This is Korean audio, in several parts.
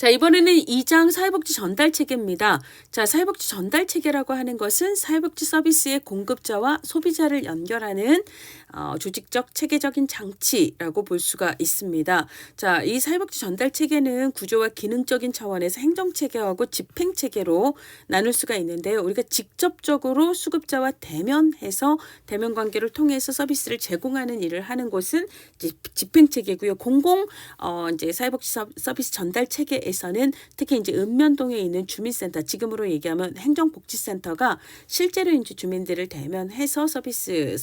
자, 이번에는 2장 사회복지 전달 체계입니다. 자, 사회복지 전달 체계라고 하는 것은 사회복지 서비스의 공급자와 소비자를 연결하는 조직적 체계적인 장치라고 볼 수가 있습니다. 자, 이 사회복지 전달 체계는 구조와 기능적인 차원에서 행정 체계하고 집행 체계로 나눌 수가 있는데요. 우리가 직접적으로 수급자와 대면해서 대면 관계를 통해서 서비스를 제공하는 일을 하는 곳은 이제 집행 체계고요. 이제 사회복지 서비스 전달 체계에서는 특히 이제 읍면동에 있는 주민센터, 지금으로 얘기하면 행정복지센터가 실제로 이제 주민들을 대면해서 서비스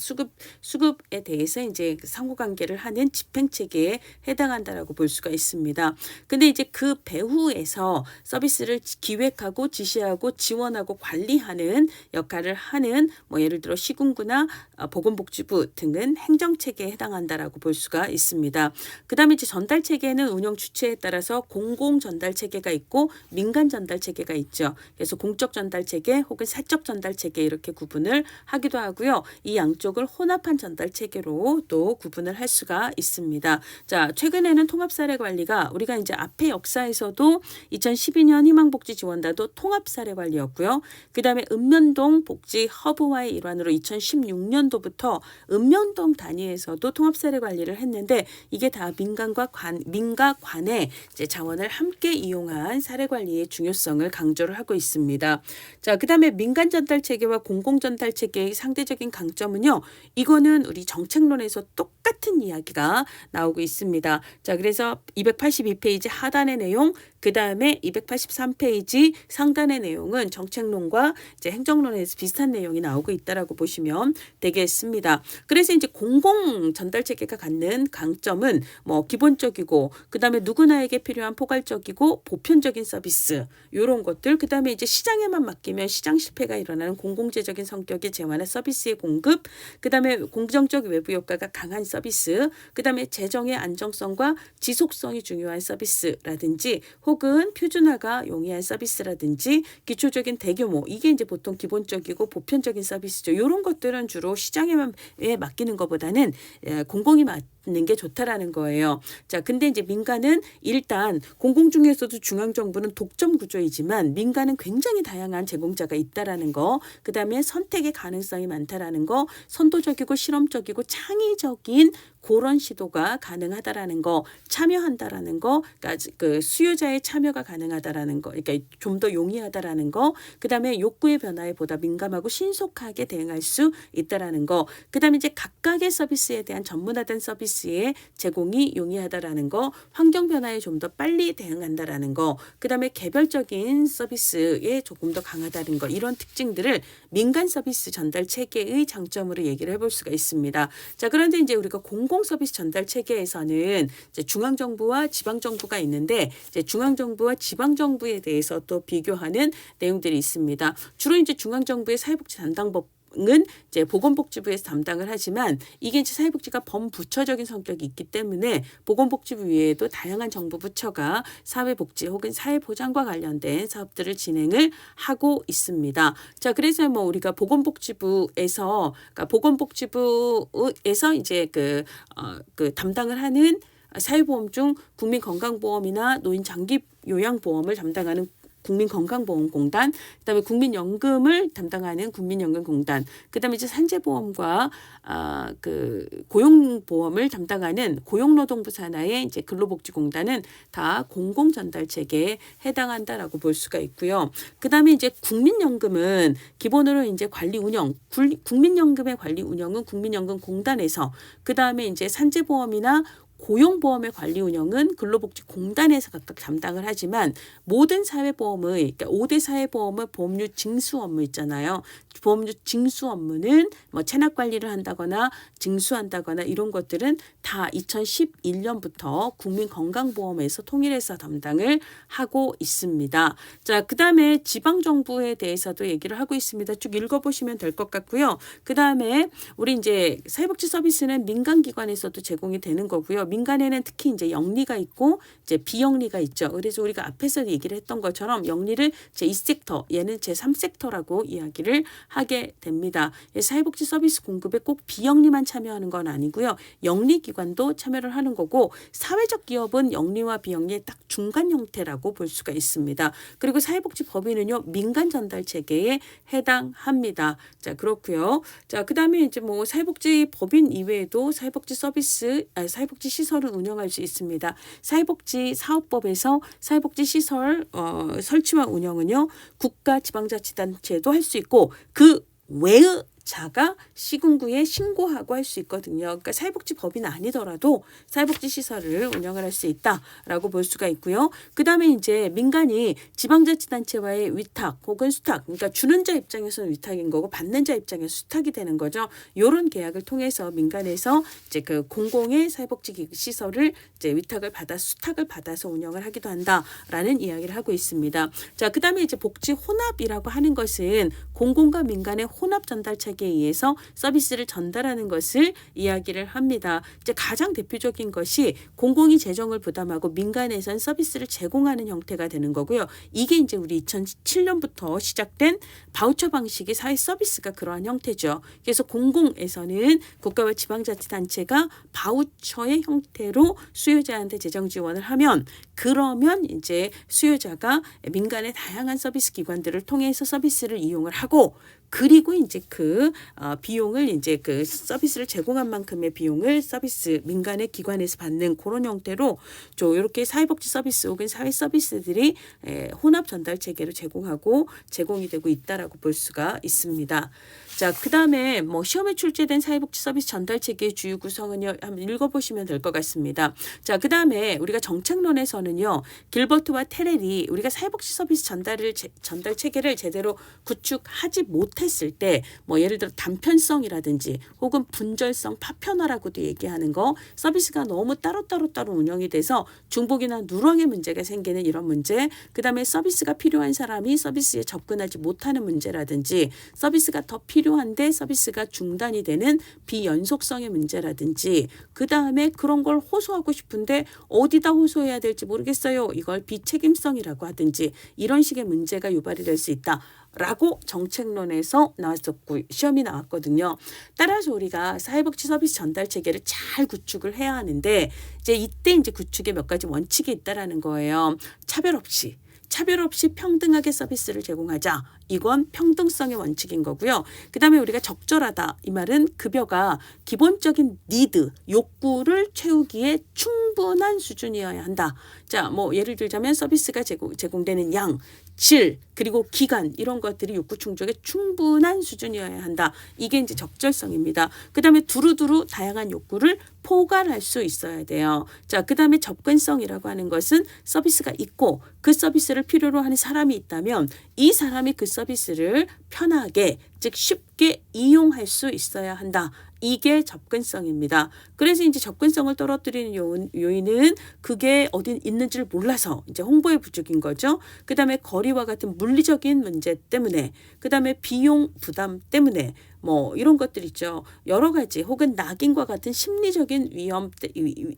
수급에 대해서 이제 상호관계를 하는 집행 체계에 해당한다라고 볼 수가 있습니다. 근데 이제 그 배후에서 서비스를 기획하고 지시하고 지원하고 관리하는 역할을 하는 예를 들어 시군구나 보건복지부 등은 행정체계에 해당한다라고 볼 수가 있습니다. 그다음에 이제 전달체계는 운영 주체에 따라서 공공 전달체계가 있고 민간 전달체계가 있죠. 그래서 공적 전달체계 혹은 사적 전달체계 이렇게 구분을 하기도 하고요. 이 양쪽을 혼합한 전달체계로 또 구분을 할 수가 있습니다. 자, 최근에는 통합사례관리가 우리가 이제 앞에 역사에서도 2012년 희망복지지원단도 통합사례관리였고요. 그다음에 읍면동 복지 허브와의 일환으로 2016년도부터 읍면동 단위에서도 통합사례관리를 했는데 이게 다 민간과 민가관의 이제 자원을 함께 이용한 사례관리의 중요성을 강조를 하고 있습니다. 자, 그다음에 민간 전달 체계와 공공 전달 체계의 상대적인 강점은요. 이거는 우리 정책론에서 똑같은 이야기가 나오고 있습니다. 자, 그래서 282페이지 하단의 내용, 그다음에 283페이지 상단의 내용은 정책론과 이제 행정론에서 비슷한 내용이 나오고 있다라고 보시면 되겠습니다. 그래서 이제 공공 전달 체계가 갖는 강점은 기본적이고 그다음에 누구나에게 필요한 포괄적이고 보편적인 서비스 이런 것들, 그다음에 이제 시장에만 맡기면 시장 실패가 일어나는 공공재적인 성격의 재완한 서비스의 공급, 그다음에 공정적 외부 효과가 강한 서비스, 그다음에 재정의 안정성과 지속성이 중요한 서비스라든지 혹은 표준화가 용이한 서비스라든지 기초적인 대규모, 이게 이제 보통 기본적이고 보편적인 서비스죠. 이런 것들은 주로 시장에만 맡기는 것보다는 공공이 맡는 게 좋다라는 거예요. 자, 근데 이제 민간은 일단 공공 중에서도 중앙정부는 독점 구조이지만 민간은 굉장히 다양한 제공자가 있다라는 거, 그다음에 선택의 가능성이 많다라는 거, 선도적이고 실험적이고 창의적인 그런 시도가 가능하다라는 거, 참여한다라는 거, 그러니까 그 수요자의 참여가 가능하다라는 거, 그러니까 좀 더 용이하다라는 거, 그다음에 욕구의 변화에 보다 민감하고 신속하게 대응할 수 있다라는 거, 그다음에 이제 각각의 서비스에 대한 전문화된 서비스의 제공이 용이하다라는 거, 환경 변화에 좀 더 빨리 대응한다라는 거, 그다음에 개별적인 서비스에 조금 더 강하다는 거, 이런 특징들을 민간 서비스 전달 체계의 장점으로 얘기를 해볼 수가 있습니다. 자, 그런데 이제 우리가 공공 서비스 전달 체계에서는 이제 중앙정부와 지방정부가 있는데 이제 중앙정부와 지방정부에 대해서 또 비교하는 내용들이 있습니다. 주로 이제 중앙정부의 사회복지 담당법 은 이제 보건복지부에서 담당을 하지만 이게 이제 사회복지가 범부처적인 성격이 있기 때문에 보건복지부 외에도 다양한 정부 부처가 사회복지 혹은 사회보장과 관련된 사업들을 진행을 하고 있습니다. 자, 그래서 우리가 보건복지부에서 이제 그 담당을 하는 사회보험 중 국민건강보험이나 노인장기요양보험을 담당하는 국민건강보험공단, 그다음에 국민연금을 담당하는 국민연금공단, 그다음에 이제 산재보험과 고용보험을 담당하는 고용노동부 산하의 이제 근로복지공단은 다 공공전달체계에 해당한다라고 볼 수가 있고요. 그다음에 이제 국민연금은 기본으로 이제 관리 운영, 국민연금의 관리 운영은 국민연금공단에서, 그다음에 이제 산재보험이나 고용보험의 관리 운영은 근로복지공단에서 각각 담당을 하지만 모든 사회보험의, 그러니까 5대 사회보험의 보험료 징수 업무 있잖아요. 보험료 징수 업무는 체납 관리를 한다거나 징수한다거나 이런 것들은 다 2011년부터 국민건강보험에서 통일해서 담당을 하고 있습니다. 자, 그다음에 지방정부에 대해서도 얘기를 하고 있습니다. 쭉 읽어보시면 될 것 같고요. 그다음에 우리 이제 사회복지 서비스는 민간기관에서도 제공이 되는 거고요. 민간에는 특히 이제 영리가 있고 이제 비영리가 있죠. 그래서 우리가 앞에서 얘기를 했던 것처럼 영리를 제2섹터, 얘는 제3섹터라고 이야기를 하게 됩니다. 사회복지 서비스 공급에 꼭 비영리만 참여하는 건 아니고요. 영리기관도 참여를 하는 거고 사회적 기업은 영리와 비영리의 딱 중간 형태라고 볼 수가 있습니다. 그리고 사회복지법인은요. 민간 전달 체계에 해당합니다. 자, 그렇고요. 자, 그다음에 이제 뭐 사회복지법인 이외에도 사회복지 사회복지 시설을 운영할 수 있습니다. 사회복지 사업법에서 사회복지 시설 설치와 운영은요. 국가 지방자치단체도 할 수 있고 그 외의 자가 시군구에 신고하고 할 수 있거든요. 그러니까 사회복지법인 아니더라도 사회복지시설을 운영을 할 수 있다라고 볼 수가 있고요. 그 다음에 이제 민간이 지방자치단체와의 위탁 혹은 수탁, 그러니까 주는 자 입장에서는 위탁인 거고 받는 자 입장에서 수탁이 되는 거죠. 이런 계약을 통해서 민간에서 이제 그 공공의 사회복지 시설을 이제 위탁을 받아 수탁을 받아서 운영을 하기도 한다라는 이야기를 하고 있습니다. 자, 그 다음에 이제 복지 혼합이라고 하는 것은 공공과 민간의 혼합 전달 체계에 의해서 서비스를 전달하는 것을 이야기를 합니다. 이제 가장 대표적인 것이 공공이 재정을 부담하고 민간에선 서비스를 제공하는 형태가 되는 거고요. 이게 이제 우리 2007년부터 시작된 바우처 방식의 사회 서비스가 그러한 형태죠. 그래서 공공에서는 국가와 지방자치단체가 바우처의 형태로 수요자한테 재정 지원을 하면 그러면 이제 수요자가 민간의 다양한 서비스 기관들을 통해서 서비스를 이용을 하고 그리고 이제 그 비용을 이제 그 서비스를 제공한 만큼의 비용을 서비스 민간의 기관에서 받는 그런 형태로 이렇게 사회복지 서비스 혹은 사회 서비스들이 혼합 전달 체계로 제공이 되고 있다라고 볼 수가 있습니다. 자, 그다음에 뭐 시험에 출제된 사회복지 서비스 전달 체계의 주요 구성은요. 한번 읽어보시면 될 것 같습니다. 자, 그다음에 우리가 정책론에서는요. 길버트와 테렐이 우리가 사회복지 서비스 전달 체계를 제대로 구축하지 못했을 때 뭐 예를 들어 단편성이라든지 혹은 분절성, 파편화라고도 얘기하는 거 서비스가 너무 따로 운영이 돼서 중복이나 누락의 문제가 생기는 이런 문제, 그다음에 서비스가 필요한 사람이 서비스에 접근하지 못하는 문제라든지 서비스가 더 필요한데 서비스가 중단이 되는 비연속성의 문제라든지 그다음에 그런 걸 호소하고 싶은데 어디다 호소해야 될지 모르겠어요. 이걸 비책임성이라고 하든지 이런 식의 문제가 유발이 될 수 있다. 라고 정책론에서 나왔었고 시험이 나왔거든요. 따라서 우리가 사회복지 서비스 전달 체계를 잘 구축을 해야 하는데 이때 구축에 몇 가지 원칙이 있다라는 거예요. 차별 없이 평등하게 서비스를 제공하자. 이건 평등성의 원칙인 거고요. 그다음에 우리가 적절하다. 이 말은 급여가 기본적인 니드, 욕구를 채우기에 충분한 수준이어야 한다. 자, 뭐 예를 들자면 서비스가 제공되는 양, 질, 그리고 기간 이런 것들이 욕구 충족에 충분한 수준이어야 한다. 이게 이제 적절성입니다. 그다음에 두루두루 다양한 욕구를 포괄할 수 있어야 돼요. 자, 그다음에 접근성이라고 하는 것은 서비스가 있고 그 서비스를 필요로 하는 사람이 있다면 이 사람이 그 서비스를 편하게, 즉 쉽게 이용할 수 있어야 한다. 이게 접근성입니다. 그래서 이제 접근성을 떨어뜨리는 요인은 그게 어디 있는지를 몰라서 이제 홍보의 부족인 거죠. 그다음에 거리와 같은 물리적인 문제 때문에, 그다음에 비용 부담 때문에 뭐 이런 것들 있죠. 여러 가지 혹은 낙인과 같은 심리적인 위험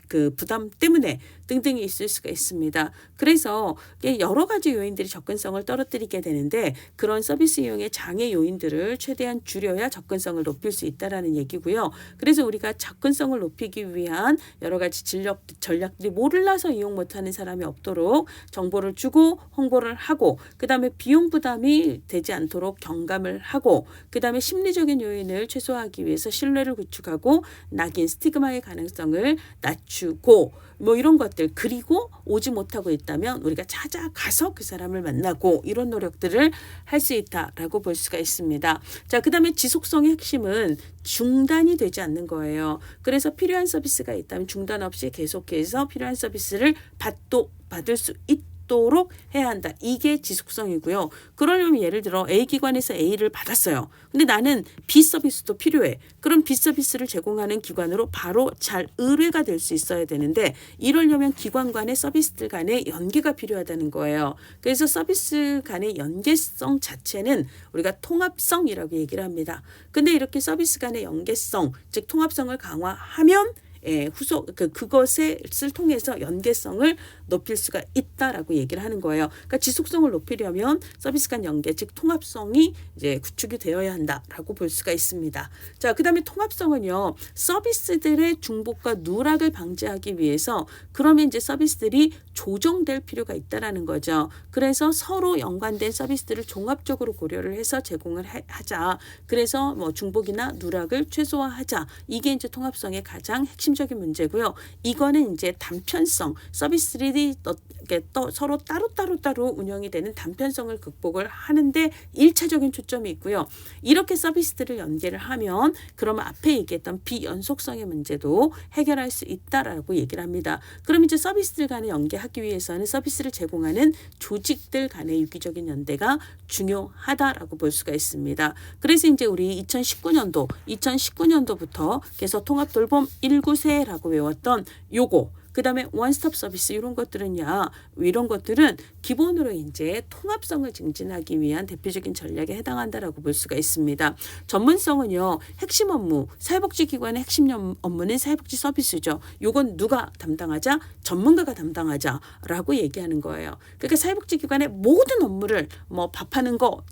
그 부담 때문에 등등이 있을 수가 있습니다. 그래서 여러 가지 요인들이 접근성을 떨어뜨리게 되는데 그런 서비스 이용의 장애 요인들을 최대한 줄여야 접근성을 높일 수 있다라는 얘기고요. 그래서 우리가 접근성을 높이기 위한 여러 가지 전략들이 몰라서 이용 못하는 사람이 없도록 정보를 주고 홍보를 하고 그다음에 비용 부담이 되지 않도록 경감을 하고 그다음에 심리적인 요인을 최소화하기 위해서 신뢰를 구축하고 낙인 스티그마의 가능성을 낮추고 뭐 이런 것들, 그리고 오지 못하고 있다면 우리가 찾아가서 그 사람을 만나고 이런 노력들을 할 수 있다라고 볼 수가 있습니다. 자, 그다음에 지속성의 핵심은 중단이 되지 않는 거예요. 그래서 필요한 서비스가 있다면 중단 없이 계속해서 필요한 서비스를 받을 수 있도록 해야 한다. 이게 지속성이고요. 그러려면 예를 들어 A 기관에서 A를 받았어요. 근데 나는 B 서비스도 필요해. 그럼 B 서비스를 제공하는 기관으로 바로 잘 의뢰가 될 수 있어야 되는데 이러려면 기관 간의 서비스들 간의 연계가 필요하다는 거예요. 그래서 서비스 간의 연계성 자체는 우리가 통합성이라고 얘기를 합니다. 근데 이렇게 서비스 간의 연계성, 즉 통합성을 강화하면 후속 그것을 통해서 연계성을 높일 수가 있다라고 얘기를 하는 거예요. 그러니까 지속성을 높이려면 서비스 간 연계, 즉 통합성이 이제 구축이 되어야 한다라고 볼 수가 있습니다. 자, 그다음에 통합성은요, 서비스들의 중복과 누락을 방지하기 위해서 그러면 이제 서비스들이 조정될 필요가 있다라는 거죠. 그래서 서로 연관된 서비스들을 종합적으로 고려를 해서 제공을 하자. 그래서 뭐 중복이나 누락을 최소화하자. 이게 이제 통합성의 가장 핵심적인 문제고요. 이거는 이제 단편성, 서비스들이 서로 따로 운영이 되는 단편성을 극복을 하는데 1차적인 초점이 있고요. 이렇게 서비스들을 연계를 하면 그러면 앞에 얘기했던 비연속성의 문제도 해결할 수 있다라고 얘기를 합니다. 그럼 이제 서비스들 간에 연계하기 위해서는 서비스를 제공하는 조직들 간의 유기적인 연대가 중요하다라고 볼 수가 있습니다. 그래서 이제 우리 2019년도부터 계속 통합 돌봄 1구세라고 외웠던 요거, 그 다음에 원스톱 서비스 이런 것들은 기본으로 이제 통합성을 증진하기 위한 대표적인 전략에 해당한다라고 볼 수가 있습니다. 전문성은요, 핵심 업무, 사회복지기관의 핵심 업무는 사회복지 서비스죠. 요건 누가 담당하자? 전문가가 담당하자라고 얘기하는 거예요. 그러니까 사회복지기관의 모든 업무를 뭐 밥하는 거,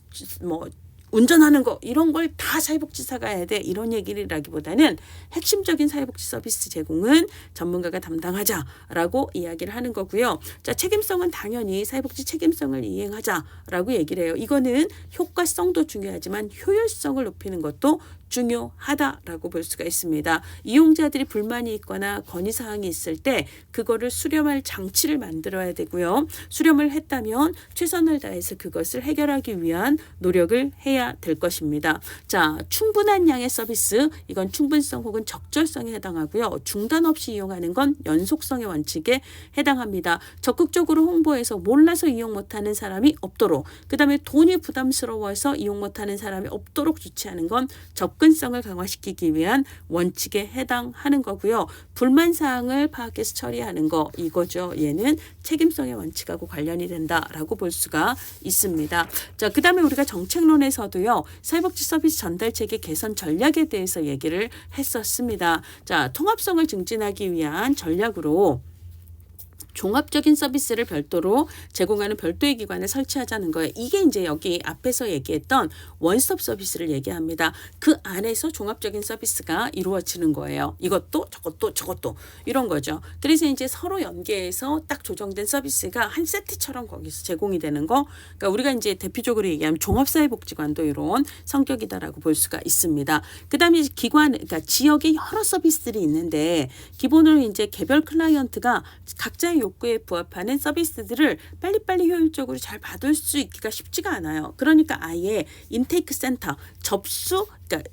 뭐 운전하는 거 이런 걸 다 사회복지사가 해야 돼 이런 얘기라기보다는 핵심적인 사회복지 서비스 제공은 전문가가 담당하자라고 이야기를 하는 거고요. 자, 책임성은 당연히 사회복지 책임성을 이행하자라고 얘기를 해요. 이거는 효과성도 중요하지만 효율성을 높이는 것도 중요하다라고 볼 수가 있습니다. 이용자들이 불만이 있거나 건의사항이 있을 때 그거를 수렴할 장치를 만들어야 되고요. 수렴을 했다면 최선을 다해서 그것을 해결하기 위한 노력을 해야 될 것입니다. 자, 충분한 양의 서비스, 이건 충분성 혹은 적절성에 해당하고요. 중단 없이 이용하는 건 연속성의 원칙에 해당합니다. 적극적으로 홍보해서 몰라서 이용 못하는 사람이 없도록, 그 다음에 돈이 부담스러워서 이용 못하는 사람이 없도록 조치하는 건 접근성을 강화시키기 위한 원칙에 해당하는 거고요. 불만사항을 파악해서 처리하는 거, 이거죠. 얘는 책임성의 원칙하고 관련이 된다라고 볼 수가 있습니다. 자, 그 다음에 우리가 정책론에서도요, 사회복지 서비스 전달체계 개선 전략에 대해서 얘기를 했었습니다. 자, 통합성을 증진하기 위한 전략으로 종합적인 서비스를 별도로 제공하는 별도의 기관을 설치하자는 거예요. 이게 이제 여기 앞에서 얘기했던 원스톱 서비스를 얘기합니다. 그 안에서 종합적인 서비스가 이루어지는 거예요. 이것도 저것도 이런 거죠. 그래서 이제 서로 연계해서 딱 조정된 서비스가 한 세트처럼 거기서 제공이 되는 거. 그러니까 우리가 이제 대표적으로 얘기하면 종합사회복지관도 이런 성격이다라고 볼 수가 있습니다. 그다음에 그러니까 지역에 여러 서비스들이 있는데 기본으로 이제 개별 클라이언트가 각자의 욕구에 부합하는 서비스들을 빨리빨리 효율적으로 잘 받을 수 있기가 쉽지가 않아요. 그러니까 아예 인테이크 센터, 그러니까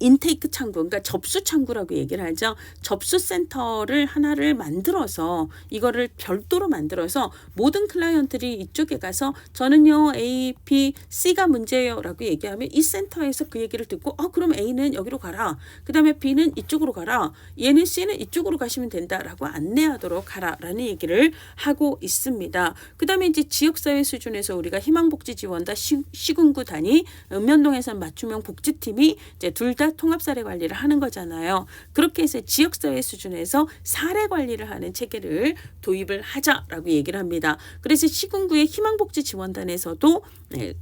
인테이크 창구, 그러니까 접수 창구라고 얘기를 하죠. 접수 센터를 하나를 만들어서 이거를 별도로 만들어서 모든 클라이언트들이 이쪽에 가서 저는요 A, B, C가 문제예요 라고 얘기하면 이 센터에서 그 얘기를 듣고 그럼 A는 여기로 가라. 그 다음에 B는 이쪽으로 가라. 얘는 C는 이쪽으로 가시면 된다라고 안내하도록 하라라는 얘기를 하고 있습니다. 그 다음에 이제 지역사회 수준에서 우리가 희망복지 지원단 시군구 단위 읍면동에서는 맞춤형 복지팀이 이제 둘 다 통합 사례 관리를 하는 거잖아요. 그렇게 해서 지역사회 수준에서 사례 관리를 하는 체계를 도입을 하자라고 얘기를 합니다. 그래서 시군구의 희망복지 지원단에서도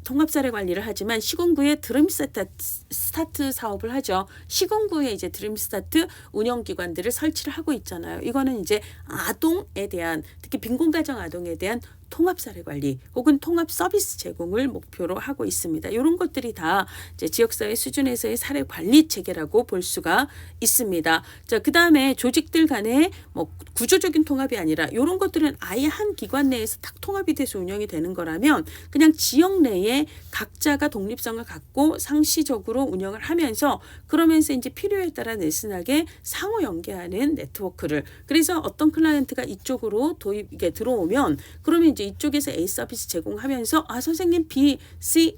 통합 사례 관리를 하지만 시군구의 드림 스타트 사업을 하죠. 시군구에 이제 드림 스타트 운영기관들을 설치를 하고 있잖아요. 이거는 이제 아동에 대한, 특히 빈곤가정 아동에 대한 통합 사례 관리 혹은 통합 서비스 제공을 목표로 하고 있습니다. 이런 것들이 다 이제 지역사회 수준에서의 사례 관리 체계라고 볼 수가 있습니다. 자, 그 다음에 조직들 간의 뭐 구조적인 통합이 아니라 이런 것들은 아예 한 기관 내에서 딱 통합이 돼서 운영이 되는 거라면 그냥 지역 내에 각자가 독립성을 갖고 상시적으로 운영을 하면서 그러면서 이제 필요에 따라 느슨하게 상호 연계하는 네트워크를, 그래서 어떤 클라이언트가 이쪽으로 이게 들어오면 그러면 이제 이쪽에서 A 서비스 제공하면서 선생님 B, C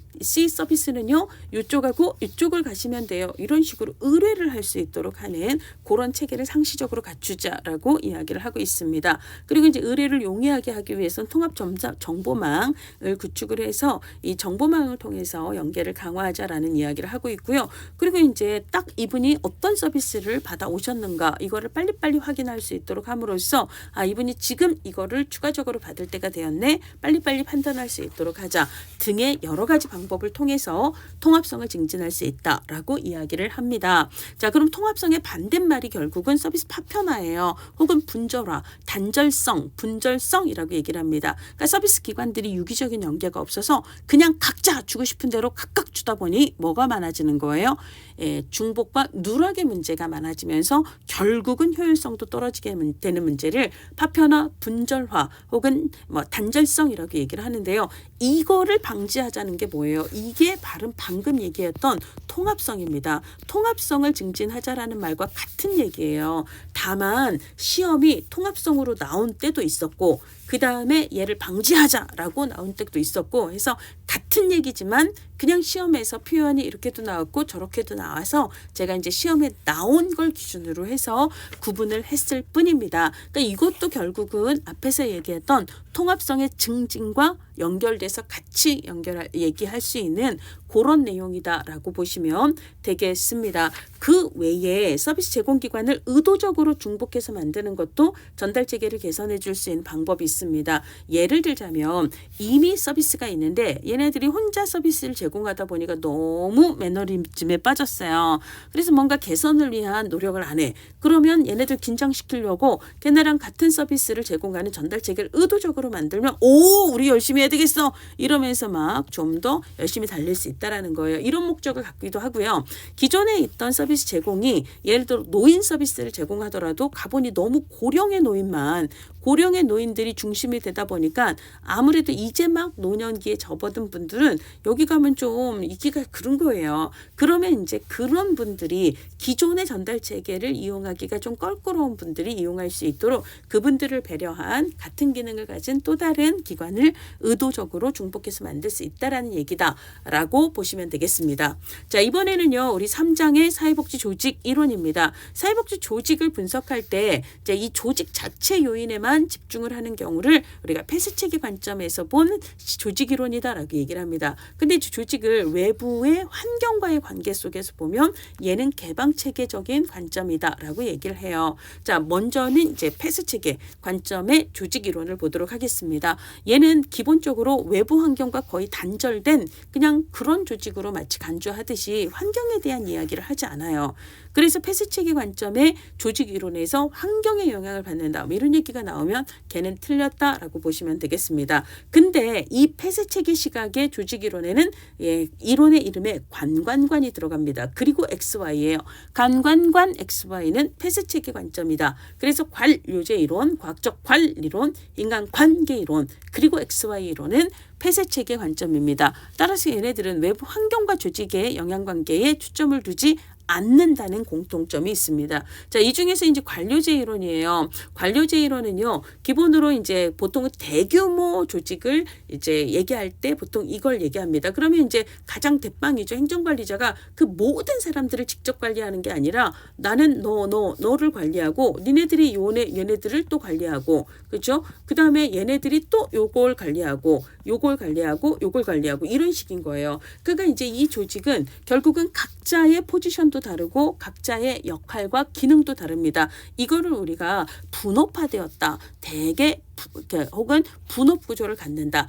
서비스는요 이쪽하고 이쪽을 가시면 돼요. 이런 식으로 의뢰를 할 수 있도록 하는 그런 체계를 상시적으로 갖추자라고 이야기를 하고 있습니다. 그리고 이제 의뢰를 용이하게 하기 위해서는 통합 정보망을 구축을 해서 이 정보망을 통해서 연계를 강화하자라는 이야기를 하고 있고요. 그리고 이제 딱 이분이 어떤 서비스를 받아 오셨는가 이거를 빨리빨리 확인할 수 있도록 함으로써 이분이 지금 이거를 추가적으로 받을 때가 되었네. 빨리빨리 판단할 수 있도록 하자 등의 여러 가지 방법을 통해서 통합성을 증진할 수 있다라고 이야기를 합니다. 자, 그럼 통합성의 반대말이 결국은 서비스 파편화예요. 혹은 분절화, 단절성, 분절성이라고 얘기를 합니다. 그러니까 서비스 기관들이 유기적인 연계가 없어서 그냥 각자 주고 싶은 대로 각각 주다 보니 뭐가 많아지는 거예요? 중복과 누락의 문제가 많아지면서 결국은 효율성도 떨어지게 되는 문제를 파편화, 분절화 혹은 단절성이라고 얘기를 하는데요. 이거를 방지하자는 게 뭐예요? 이게 바로 방금 얘기했던 통합성입니다. 통합성을 증진하자라는 말과 같은 얘기예요. 다만 시험이 통합성으로 나온 때도 있었고 그 다음에 얘를 방지하자라고 나온 때도 있었고 해서 같은 얘기지만 그냥 시험에서 표현이 이렇게도 나왔고 저렇게도 나와서 제가 이제 시험에 나온 걸 기준으로 해서 구분을 했을 뿐입니다. 그러니까 이것도 결국은 앞에서 얘기했던 통합성의 증진과 연결돼서 같이 얘기할 수 있는 그런 내용이다라고 보시면 되겠습니다. 그 외에 서비스 제공기관을 의도적으로 중복해서 만드는 것도 전달 체계를 개선해 줄 수 있는 방법이 있습니다. 예를 들자면 이미 서비스가 있는데 얘네들이 혼자 서비스를 제공하다 보니까 너무 매너리즘에 빠졌어요. 그래서 뭔가 개선을 위한 노력을 안 해. 그러면 얘네들 긴장시키려고 걔네랑 같은 서비스를 제공하는 전달 체계를 의도적으로 만들면 우리 열심히 해야 되겠어 이러면서 막 좀 더 열심히 달릴 수 있다라는 거예요. 이런 목적을 갖기도 하고요. 기존에 있던 서비스 제공이 예를 들어 노인 서비스를 제공하더라도 가보니 너무 고령의 노인들이 중심이 되다 보니까 아무래도 이제 막 노년기에 접어든 분들은 여기 가면 좀 있기가 그런 거예요. 그러면 이제 그런 분들이 기존의 전달 체계를 이용하기가 좀 껄끄러운 분들이 이용할 수 있도록 그분들을 배려한 같은 기능을 가진 또 다른 기관을 의도적으로 중복해서 만들 수 있다라는 얘기다라고 보시면 되겠습니다. 자, 이번에는요. 우리 3장의 사회복지 조직 이론입니다. 사회복지 조직을 분석할 때 이제 이 조직 자체 요인에만 집중을 하는 경우를 우리가 폐쇄체계 관점에서 본 조직 이론이다라고 얘기를 합니다. 근데 조직을 외부의 환경과의 관계 속에서 보면 얘는 개방체계적인 관점이다라고 얘기를 해요. 자, 먼저는 이제 폐쇄체계 관점의 조직 이론을 보도록 하겠습니다. 얘는 기본적으로 외부 환경과 거의 단절된 그냥 그런 조직으로 마치 간주하듯이 환경에 대한 이야기를 하지 않아요. 그래서 폐쇄체계 관점의 조직 이론에서 환경에 영향을 받는다 이런 얘기가 나오면 걔는 틀렸다라고 보시면 되겠습니다. 근데 이 폐쇄체계 시각의 조직 이론에는 이론의 이름에 관관관이 들어갑니다. 그리고 XY예요. 관관관 XY는 폐쇄체계 관점이다. 그래서 관료제 이론, 과학적 관리론, 인간관계 이론 그리고 XY 이론은 폐쇄체계 관점입니다. 따라서 얘네들은 외부 환경과 조직의 영향관계에 초점을 두지 않는다는 공통점이 있습니다. 자, 이 중에서 이제 관료제 이론이에요. 관료제 이론은요, 기본으로 이제 보통 대규모 조직을 이제 얘기할 때 보통 이걸 얘기합니다. 그러면 이제 가장 대빵이죠. 행정관리자가 그 모든 사람들을 직접 관리하는 게 아니라 나는 너를 관리하고 니네들이 얘네들을 또 관리하고 그렇죠? 그 다음에 얘네들이 또 요걸 관리하고 이런 식인 거예요. 그러니까 이제 이 조직은 결국은 각자의 포지션도 다르고 각자의 역할과 기능도 다릅니다. 이거를 우리가 분업화되었다. 대개 혹은 분업 구조를 갖는다.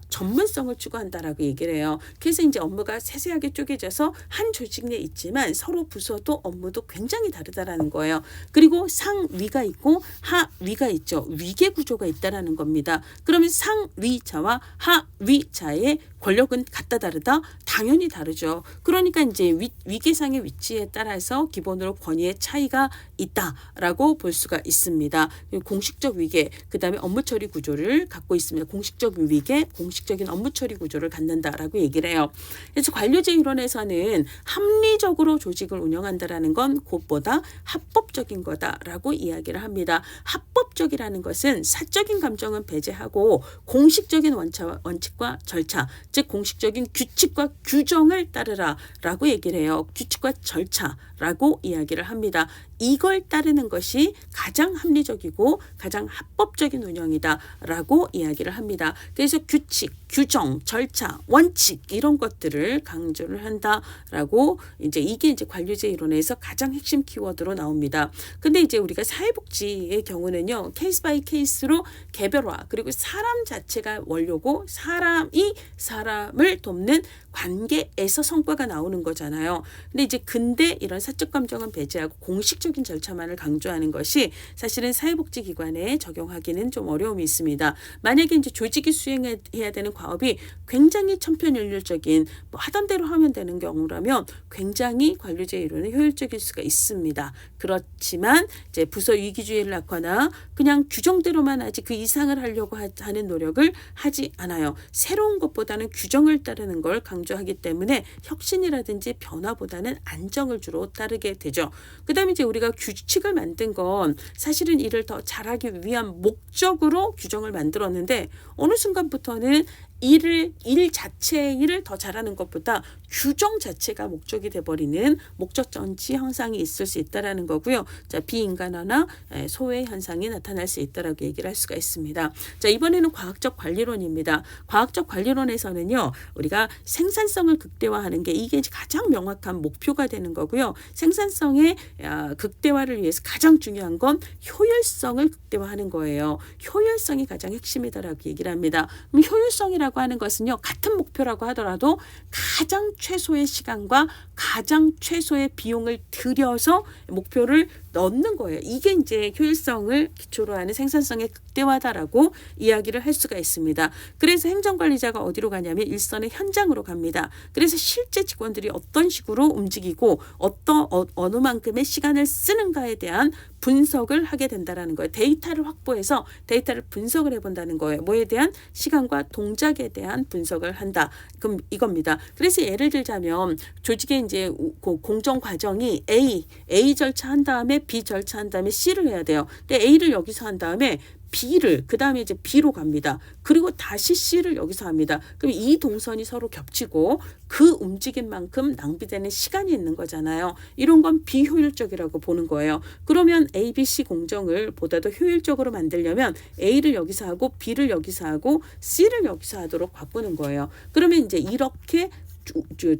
전문성을 추구한다라고 얘기를 해요. 그래서 이제 업무가 세세하게 쪼개져서 한 조직 내에 있지만 서로 부서도 업무도 굉장히 다르다라는 거예요. 그리고 상위가 있고 하위가 있죠. 위계 구조가 있다라는 겁니다. 그러면 상위자와 하위자의 권력은 같다 다르다? 당연히 다르죠. 그러니까 이제 위계상의 위치에 따라서 기본으로 권위의 차이가 있다라고 볼 수가 있습니다. 공식적 위계, 그 다음에 업무 처리 구조를 갖고 있습니다. 공식적 위계, 공식적인 업무 처리 구조를 갖는다라고 얘기를 해요. 그래서 관료제 이론에서는 합리적으로 조직을 운영한다라는 건 그것보다 합법적인 거다라고 이야기를 합니다. 합법적이라는 것은 사적인 감정은 배제하고 공식적인 원칙과 절차, 즉 공식적인 규칙과 규정을 따르라라고 얘기를 해요. 규칙과 절차라고 이야기를 합니다. 이걸 따르는 것이 가장 합리적이고 가장 합법적인 운영이다라고 이야기를 합니다. 그래서 규칙, 규정, 절차, 원칙 이런 것들을 강조를 한다라고 이게 관료제 이론에서 가장 핵심 키워드로 나옵니다. 근데 이제 우리가 사회복지의 경우는요, 케이스 바이 케이스로 개별화, 그리고 사람 자체가 원료고 사람이 사람을 돕는 관계에서 성과가 나오는 거잖아요. 근데 이런 사적 감정은 배제하고 공식적인 절차만을 강조하는 것이 사실은 사회복지기관에 적용하기는 좀 어려움이 있습니다. 만약에 이제 조직이 수행해야 되는 과업이 굉장히 천편일률적인 하던 대로 하면 되는 경우라면 굉장히 관료제 이론은 효율적일 수가 있습니다. 그렇지만 이제 부서 위기주의를 낳거나 그냥 규정대로만 하지 그 이상을 하려고 하는 노력을 하지 않아요. 새로운 것보다는 규정을 따르는 걸 강조하기 때문에 혁신이라든지 변화보다는 안정을 주로 따르게 되죠. 그 다음에 이제 우리가 규칙을 만든 건 사실은 일을 더 잘하기 위한 목적으로 규정을 만들었는데 어느 순간부터는 일 자체의 일을 더 잘하는 것보다 규정 자체가 목적이 돼버리는 목적 전치 현상이 있을 수 있다라는 거고요. 자, 비인간화나 소외 현상이 나타날 수 있다라고 얘기를 할 수가 있습니다. 자, 이번에는 과학적 관리론입니다. 과학적 관리론에서는요, 우리가 생산성을 극대화하는 게 이게 가장 명확한 목표가 되는 거고요. 생산성의 극대화를 위해서 가장 중요한 건 효율성을 극대화하는 거예요. 효율성이 가장 핵심이다라고 얘기를 합니다. 그럼 효율성이라고 하는 것은요, 같은 목표라고 하더라도 가장 최소의 시간과 가장 최소의 비용을 들여서 목표를 넣는 거예요. 이게 이제 효율성을 기초로 하는 생산성의 극대화다라고 이야기를 할 수가 있습니다. 그래서 행정관리자가 어디로 가냐면 일선의 현장으로 갑니다. 그래서 실제 직원들이 어떤 식으로 움직이고 어느 만큼의 시간을 쓰는가에 대한 분석을 하게 된다라는 거예요. 데이터를 확보해서 데이터를 분석을 해본다는 거예요. 뭐에 대한 시간과 동작에 대한 분석을 한다. 그럼 이겁니다. 그래서 예를 들자면 조직의 이제 공정 과정이 A 절차 한 다음에 B 절차 한 다음에 C를 해야 돼요. 근데 A를 여기서 한 다음에 B를 그 다음에 이제 B로 갑니다. 그리고 다시 C를 여기서 합니다. 그럼 이 동선이 서로 겹치고 그 움직임 만큼 낭비되는 시간이 있는 거잖아요. 이런 건 비효율적이라고 보는 거예요. 그러면 A, B, C 공정을 보다도 효율적으로 만들려면 A를 여기서 하고 B를 여기서 하고 C를 여기서 하도록 바꾸는 거예요. 그러면 이제 이렇게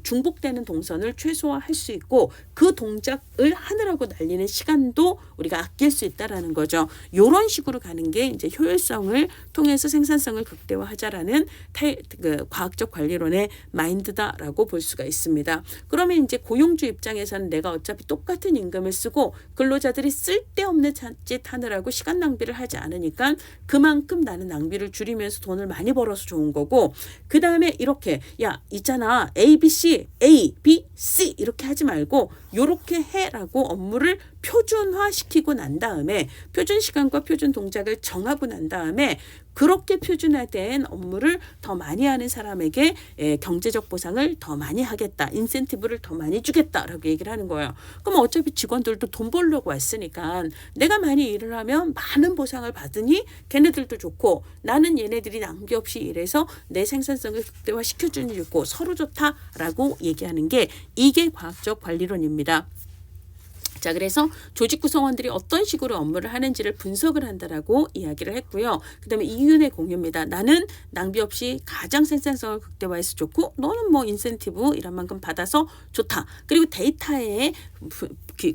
중복되는 동선을 최소화할 수 있고 그 동작을 하느라고 날리는 시간도 우리가 아낄 수 있다라는 거죠. 이런 식으로 가는 게 이제 효율성을 통해서 생산성을 극대화하자라는 과학적 관리론의 마인드다라고 볼 수가 있습니다. 그러면 이제 고용주 입장에서는 내가 어차피 똑같은 임금을 쓰고 근로자들이 쓸데없는 자칫 하느라고 시간 낭비를 하지 않으니까 그만큼 나는 낭비를 줄이면서 돈을 많이 벌어서 좋은 거고, 그 다음에 이렇게 있잖아. A, B, C, A, B, C 이렇게 하지 말고 요렇게 해라고 업무를 표준화시키고 난 다음에 표준 시간과 표준 동작을 정하고 난 다음에 그렇게 표준화된 업무를 더 많이 하는 사람에게 경제적 보상을 더 많이 하겠다. 인센티브를 더 많이 주겠다라고 얘기를 하는 거예요. 그럼 어차피 직원들도 돈 벌려고 왔으니까 내가 많이 일을 하면 많은 보상을 받으니 걔네들도 좋고 나는 얘네들이 낭비 없이 일해서 내 생산성을 극대화시켜주는 게 좋고 서로 좋다라고 얘기하는 게 이게 과학적 관리론입니다. 자, 그래서 조직 구성원들이 어떤 식으로 업무를 하는지를 분석을 한다라고 이야기를 했고요. 그 다음에 이윤의 공유입니다. 나는 낭비 없이 가장 생산성을 극대화해서 좋고 너는 뭐 인센티브 이런 만큼 받아서 좋다. 그리고 데이터에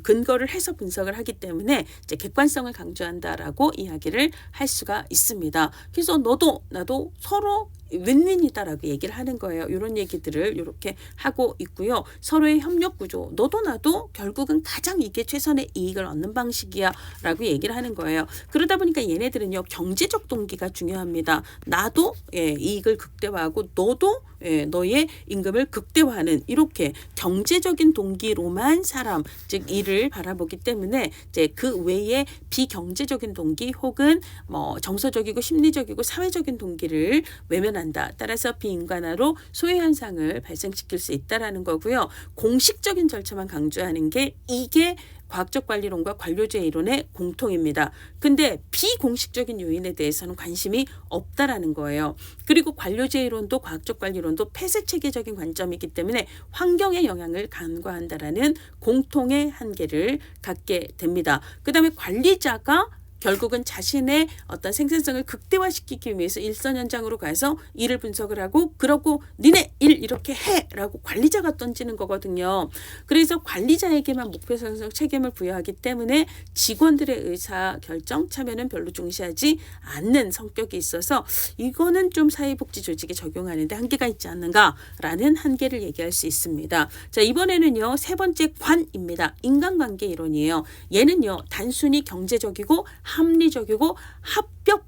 근거를 해서 분석을 하기 때문에 이제 객관성을 강조한다라고 이야기를 할 수가 있습니다. 그래서 너도 나도 서로 윈윈이다라고 얘기를 하는 거예요. 이런 얘기들을 이렇게 하고 있고요. 서로의 협력 구조, 너도 나도 결국은 가장 이게 최선의 이익을 얻는 방식이야 라고 얘기를 하는 거예요. 그러다 보니까 얘네들은요, 경제적 동기가 중요합니다. 나도 이익을 극대화하고 너도 너의 임금을 극대화하는, 이렇게 경제적인 동기로만 사람, 즉 일을 바라보기 때문에 이제 그 외에 비경제적인 동기 혹은 뭐 정서적이고 심리적이고 사회적인 동기를 외면한다. 따라서 비인간화로 소외 현상을 발생시킬 수 있다라는 거고요. 공식적인 절차만 강조하는 게 이게 과학적 관리론과 관료제 이론의 공통입니다. 근데 비공식적인 요인에 대해서는 관심이 없다라는 거예요. 그리고 관료제 이론도 과학적 관리론도 폐쇄 체계적인 관점이기 때문에 환경의 영향을 간과한다라는 공통의 한계를 갖게 됩니다. 그 다음에 관리자가 결국은 자신의 어떤 생산성을 극대화시키기 위해서 일선 현장으로 가서 일을 분석을 하고, 그러고 니네 일 이렇게 해라고 관리자가 던지는 거거든요. 그래서 관리자에게만 목표 설정 책임을 부여하기 때문에 직원들의 의사 결정 참여는 별로 중시하지 않는 성격이 있어서 이거는 좀 사회복지 조직에 적용하는데 한계가 있지 않는가라는 한계를 얘기할 수 있습니다. 자, 이번에는요, 세 번째 관입니다. 인간관계 이론이에요. 얘는요, 단순히 경제적이고 합리적이고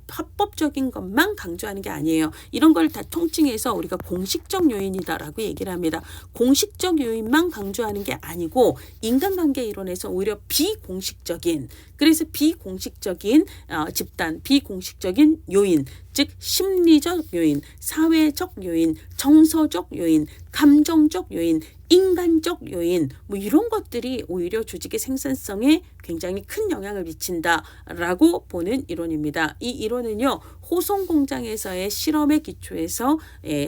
합법적인 것만 강조하는 게 아니에요. 이런 걸 다 통칭해서 우리가 공식적 요인이다라고 얘기를 합니다. 공식적 요인만 강조하는 게 아니고 인간관계 이론에서 오히려 비공식적인, 그래서 비공식적인 집단, 비공식적인 요인, 즉 심리적 요인, 사회적 요인, 정서적 요인, 감정적 요인, 인간적 요인, 뭐 이런 것들이 오히려 조직의 생산성에 굉장히 큰 영향을 미친다라고 보는 이론입니다. 이 이론은요, 호송 공장에서의 실험에 기초해서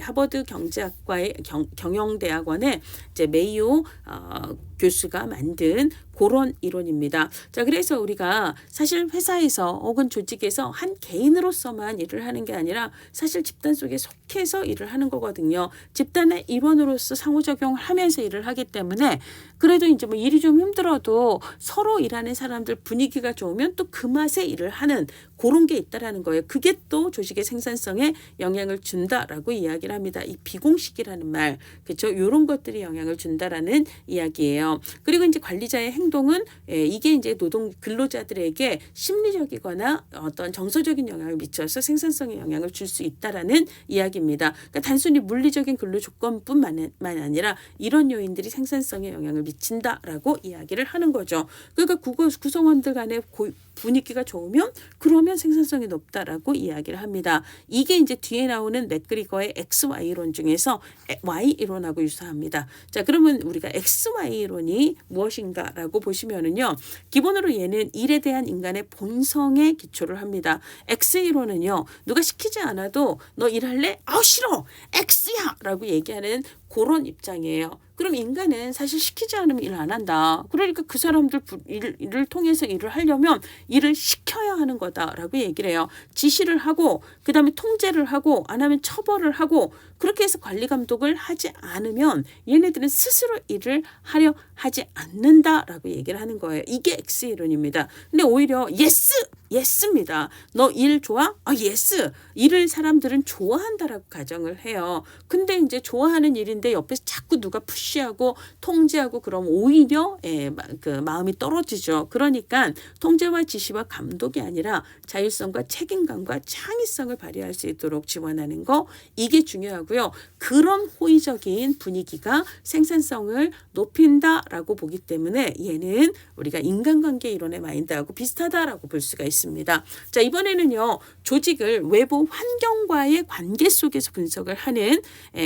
하버드 경제학과의 경영대학원의 이제 메이오 교수가 만든 그런 이론입니다. 자, 그래서 우리가 사실 회사에서 혹은 조직에서 한 개인으로서만 일을 하는 게 아니라 사실 집단 속에 속해서 일을 하는 거거든요. 집단의 일원으로서 상호작용을 하면서 일을 하기 때문에 그래도 이제 뭐 일이 좀 힘들어도 서로 일하는 사람들 분위기가 좋으면 또 그 맛에 일을 하는 그런 게 있다라는 거예요. 그게 또 조직의 생산성에 영향을 준다라고 이야기를 합니다. 이 비공식이라는 말, 그렇죠? 이런 것들이 영향을 준다라는 이야기예요. 그리고 이제 관리자의 행동은 이게 이제 노동 근로자들에게 심리적이거나 어떤 정서적인 영향을 미쳐서 생산성에 영향을 줄 수 있다라는 이야기입니다. 그러니까 단순히 물리적인 근로 조건뿐만 아니라 이런 요인들이 생산성에 영향을 미친다라고 이야기를 하는 거죠. 그러니까 구성원들 간의 분위기가 좋으면 그러면 생산성이 높다라고 이야기를 합니다. 이게 이제 뒤에 나오는 맥그리거의 XY론 중에서 Y이론하고 유사합니다. 자, 그러면 우리가 XY론이 무엇인가라고 보시면은요, 기본으로 얘는 일에 대한 인간의 본성에 기초를 합니다. X이론은요, 누가 시키지 않아도 너 일할래? 아우 싫어! X야! 라고 얘기하는 그런 입장이에요. 그럼 인간은 사실 시키지 않으면 일 안 한다. 그러니까 그 사람들 일을 통해서 일을 하려면 일을 시켜야 하는 거다라고 얘기를 해요. 지시를 하고 그 다음에 통제를 하고 안 하면 처벌을 하고, 그렇게 해서 관리 감독을 하지 않으면 얘네들은 스스로 일을 하려 하지 않는다라고 얘기를 하는 거예요. 이게 X이론입니다. 근데 오히려 예스입니다. 너 일 좋아? 아, 예스. 일을 사람들은 좋아한다라고 가정을 해요. 근데 이제 좋아하는 일인데 옆에서 자꾸 누가 푸시하고 통제하고 그럼 오히려 그 마음이 떨어지죠. 그러니까 통제와 지시와 감독이 아니라 자율성과 책임감과 창의성을 발휘할 수 있도록 지원하는 거, 이게 중요하고요. 그런 호의적인 분위기가 생산성을 높인다라고 보기 때문에 얘는 우리가 인간관계 이론의 마인드하고 비슷하다라고 볼 수가 있습니다. 자, 이번에는요, 조직을 외부 환경과의 관계 속에서 분석을 하는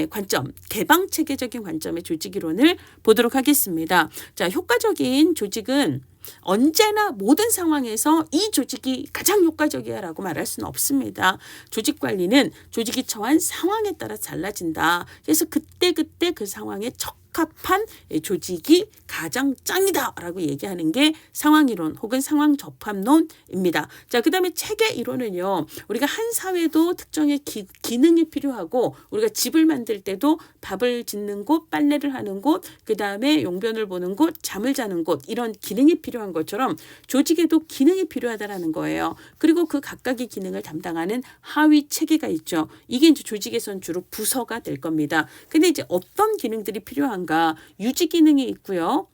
관점, 개방체계적인 관점의 조직 이론을 보도록 하겠습니다. 자, 효과적인 조직은 언제나 모든 상황에서 이 조직이 가장 효과적이야라고 말할 수는 없습니다. 조직 관리는 조직이 처한 상황에 따라 달라진다. 그래서 그때 그 상황에 적합한 조직이 가장 짱이다라고 얘기하는 게 상황이론 혹은 상황 접합론입니다. 자, 그다음에 체계 이론은요. 우리가 한 사회도 특정의 기능이 필요하고 우리가 집을 만들 때도 밥을 짓는 곳, 빨래를 하는 곳, 그다음에 용변을 보는 곳, 잠을 자는 곳 이런 기능이 필요한 것처럼 조직에도 기능이 필요하다라는 거예요. 그리고 그 각각의 기능을 담당하는 하위 체계가 있죠. 이게 이제 조직에선 주로 부서가 될 겁니다. 근데 이제 어떤 기능들이 필요한가? 유지 기능이 있고요.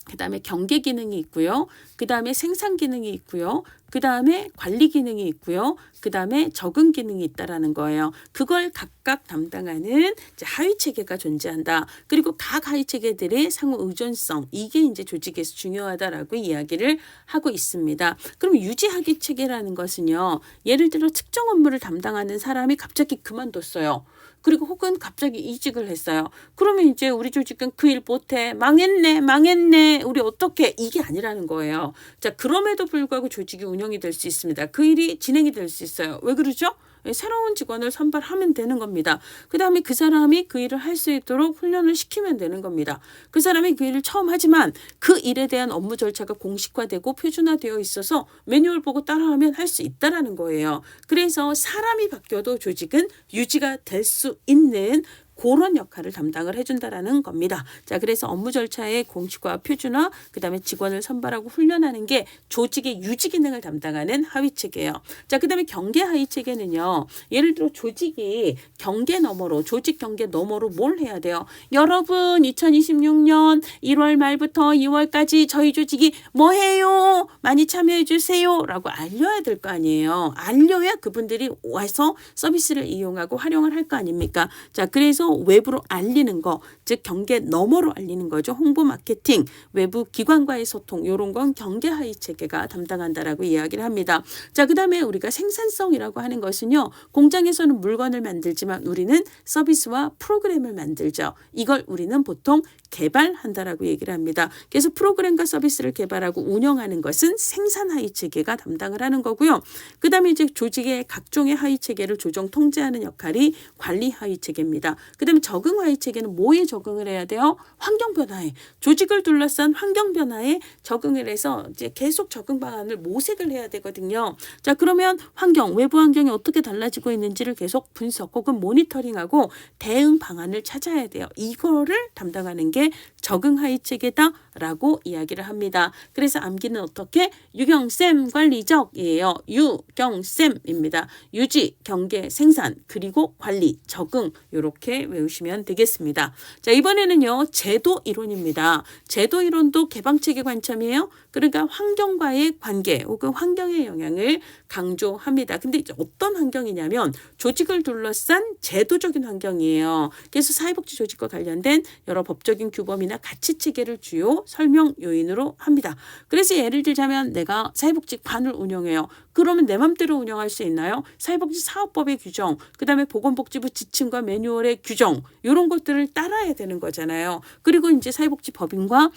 그 다음에 경계 기능이 있고요. 그 다음에 생산 기능이 있고요. 그 다음에 관리 기능이 있고요. 그 다음에 적응 기능이 있다라는 거예요. 그걸 각각 담당하는 이제 하위 체계가 존재한다. 그리고 각 하위 체계들의 상호 의존성 이게 이제 조직에서 중요하다라고 이야기를 하고 있습니다. 그럼 유지하기 체계라는 것은요. 예를 들어 특정 업무를 담당하는 사람이 갑자기 그만뒀어요. 그리고 혹은 갑자기 이직을 했어요. 그러면 이제 우리 조직은 그 일 못해. 망했네. 우리 어떻게 이게 아니라는 거예요. 자, 그럼에도 불구하고 조직이 운영이 될 수 있습니다. 그 일이 진행이 될 수 있어요. 왜 그러죠? 새로운 직원을 선발하면 되는 겁니다. 그 다음에 그 사람이 그 일을 할 수 있도록 훈련을 시키면 되는 겁니다. 그 사람이 그 일을 처음 하지만 그 일에 대한 업무 절차가 공식화되고 표준화되어 있어서 매뉴얼 보고 따라하면 할 수 있다라는 거예요. 그래서 사람이 바뀌어도 조직은 유지가 될 수 있는 그런 역할을 담당을 해준다라는 겁니다. 자, 그래서 업무 절차의 공식화, 표준화, 그 다음에 직원을 선발하고 훈련하는 게 조직의 유지 기능을 담당하는 하위 체계예요. 자, 그 다음에 경계 하위 체계는요. 예를 들어 조직이 경계 너머로, 조직 경계 너머로 뭘 해야 돼요? 여러분, 2026년 1월 말부터 2월까지 저희 조직이 뭐 해요? 많이 참여해 주세요. 라고 알려야 될 거 아니에요. 알려야 그분들이 와서 서비스를 이용하고 활용을 할 거 아닙니까? 자, 그래서 외부로 알리는 거, 즉 경계 너머로 알리는 거죠. 홍보 마케팅, 외부 기관과의 소통 이런 건 경계 하위 체계가 담당한다라고 이야기를 합니다. 자, 그다음에 우리가 생산성이라고 하는 것은요. 공장에서는 물건을 만들지만 우리는 서비스와 프로그램을 만들죠. 이걸 우리는 보통 개발한다라고 얘기를 합니다. 그래서 프로그램과 서비스를 개발하고 운영하는 것은 생산 하위 체계가 담당을 하는 거고요. 그다음에 이제 조직의 각종의 하위 체계를 조정 통제하는 역할이 관리 하위 체계입니다. 그다음에 적응 하위 체계는 뭐에 적응을 해야 돼요? 환경 변화에, 조직을 둘러싼 환경 변화에 적응을 해서 이제 계속 적응 방안을 모색을 해야 되거든요. 자, 그러면 환경, 외부 환경이 어떻게 달라지고 있는지를 계속 분석 혹은 모니터링하고 대응 방안을 찾아야 돼요. 이거를 담당하는 게 적응 하위 체계다라고 이야기를 합니다. 그래서 암기는 어떻게? 유경쌤 관리적이에요. 유경쌤입니다. 유지, 경계, 생산, 그리고 관리, 적응 이렇게 외우시면 되겠습니다. 자, 이번에는요. 제도 이론입니다. 제도 이론도 개방체계 관점이에요. 그러니까 환경과의 관계 혹은 환경의 영향을 강조합니다. 근데 이제 어떤 환경이냐면 조직을 둘러싼 제도적인 환경이에요. 그래서 사회복지 조직과 관련된 여러 법적인 규범이나 가치 체계를 주요 설명 요인으로 합니다. 그래서 예를 들자면 내가 사회복지관을 운영해요. 그러면 내 맘대로 운영할 수 있나요? 사회복지 사업법의 규정, 그 다음에 보건복지부 지침과 매뉴얼의 규정 이런 것들을 따라야 되는 거잖아요. 그리고 이제 사회복지법인과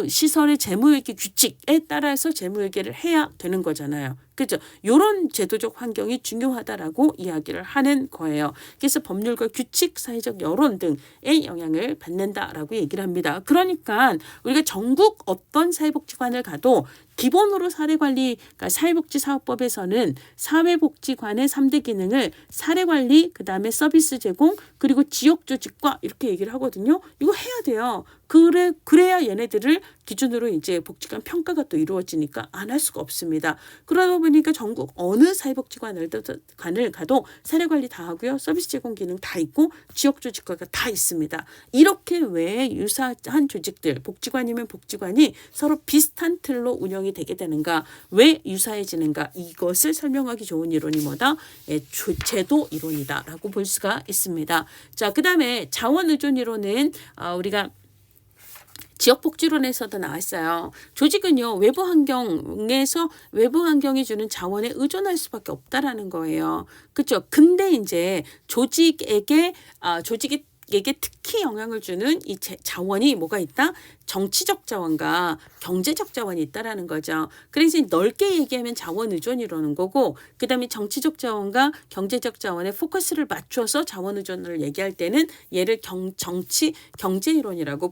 시설의 재무회계 규칙에 따라서 재무회계를 해야 되는 거잖아요. 그죠? 이런 제도적 환경이 중요하다라고 이야기를 하는 거예요. 그래서 법률과 규칙, 사회적 여론 등의 영향을 받는다라고 얘기를 합니다. 그러니까 우리가 전국 어떤 사회복지관을 가도 기본으로 사례관리, 그러니까 사회복지사업법에서는 사회복지관의 3대 기능을 사례관리, 그 다음에 서비스 제공, 그리고 지역조직과 이렇게 얘기를 하거든요. 이거 해야 돼요. 그래야 얘네들을 기준으로 이제 복지관 평가가 또 이루어지니까 안 할 수가 없습니다. 그러다 보니까 전국 어느 사회복지관을 가도 사례관리 다 하고요. 서비스 제공 기능 다 있고 지역조직과가 다 있습니다. 이렇게 왜 유사한 조직들, 복지관이면 복지관이 서로 비슷한 틀로 운영이 되게 되는가, 왜 유사해지는가, 이것을 설명하기 좋은 이론이 뭐다? 제도 이론이다라고 볼 수가 있습니다. 자, 그 다음에 자원의존 이론은 우리가 지역복지론에서도 나왔어요. 조직은요, 외부 환경이 주는 자원에 의존할 수밖에 없다라는 거예요. 그렇죠? 근데 이제 조직에게 특히 영향을 주는 이 자원이 뭐가 있다? 정치적 자원과 경제적 자원이 있다라는 거죠. 그래서 넓게 얘기하면 자원 의존이라는 거고, 그다음에 정치적 자원과 경제적 자원에 포커스를 맞춰서 자원 의존을 얘기할 때는 얘를 정치 경제 이론이라고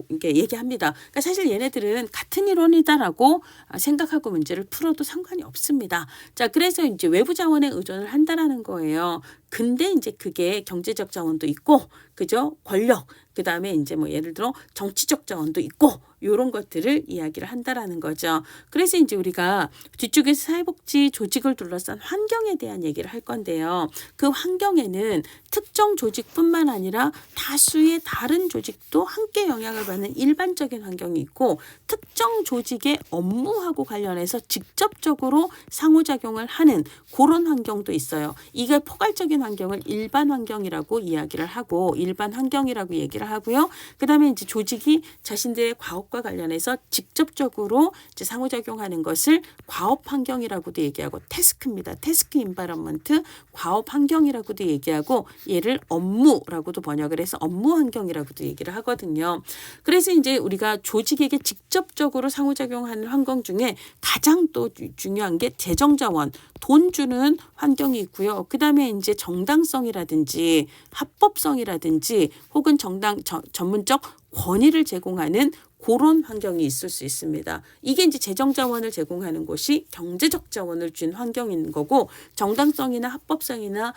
이렇게 얘기합니다. 그러니까 사실 얘네들은 같은 이론이다라고 생각하고 문제를 풀어도 상관이 없습니다. 자, 그래서 이제 외부 자원에 의존을 한다라는 거예요. 근데 이제 그게 경제적 자원도 있고, 그죠? 권력, 그 다음에 이제 뭐 예를 들어 정치적 자원도 있고, 요런 것들을 이야기를 한다라는 거죠. 그래서 이제 우리가 뒤쪽에서 사회복지 조직을 둘러싼 환경에 대한 얘기를 할 건데요. 그 환경에는 특정 조직뿐만 아니라 다수의 다른 조직도 함께 영향을 받는 일반적인 환경이 있고, 특정 조직의 업무하고 관련해서 직접적으로 상호작용을 하는 그런 환경도 있어요. 이게 포괄적인 환경을 일반 환경이라고 이야기를 하고, 일반 환경이라고 얘기를 하고요. 그 다음에 이제 조직이 자신들의 과업과 관련해서 직접적으로 이제 상호작용하는 것을 과업 환경이라고도 얘기하고, 태스크입니다. 태스크 인바이런먼트, 과업 환경이라고도 얘기하고, 얘를 업무라고도 번역을 해서 업무 환경이라고도 얘기를 하거든요. 그래서 이제 우리가 조직에게 직접적으로 상호작용하는 환경 중에 가장 또 중요한 게 재정자원, 돈 주는 환경이 있고요. 그 다음에 이제 정당성이라든지 합법성이라든지 혹은 전문적 권위를 제공하는 그런 환경이 있을 수 있습니다. 이게 이제 재정자원을 제공하는 곳이 경제적 자원을 준 환경인 거고, 정당성이나 합법성이나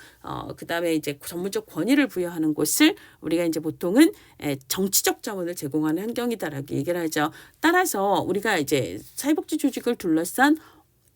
그다음에 이제 전문적 권위를 부여하는 곳을 우리가 이제 보통은 정치적 자원을 제공하는 환경이다라고 얘기를 하죠. 따라서 우리가 이제 사회복지 조직을 둘러싼